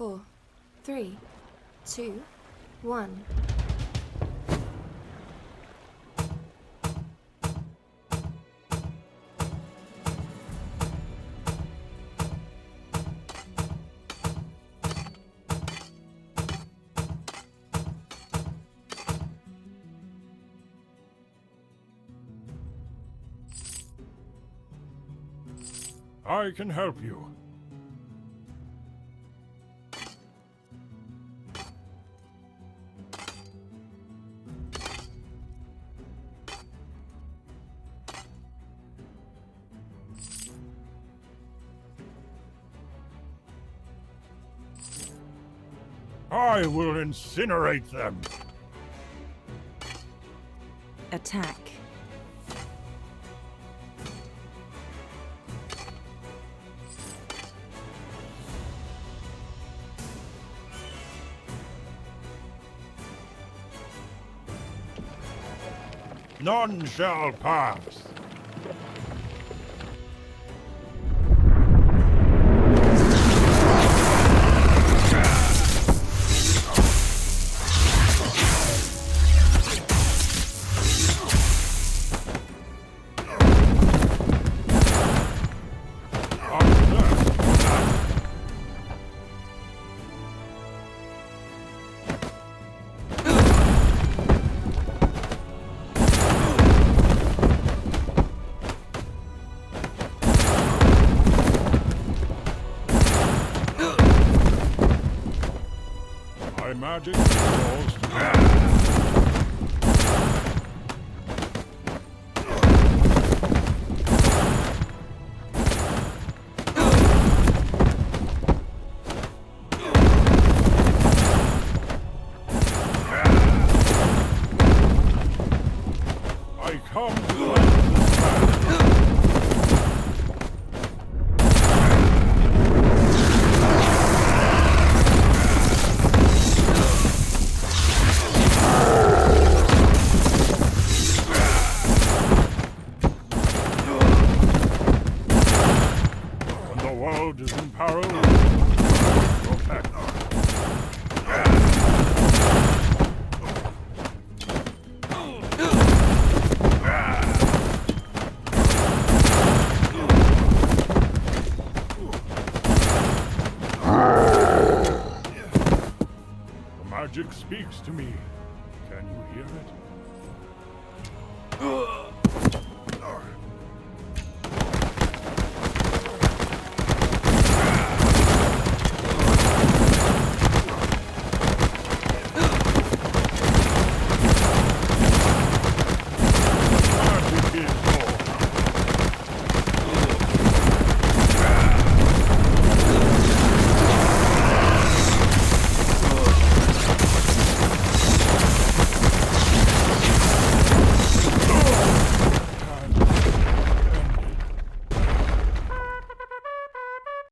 4, 3, 2, 1. I can help you. I will incinerate them. Attack. None shall pass. My magic falls to I come to cleanse this land. The world is in peril. Protect. The magic speaks to me. Can you hear it?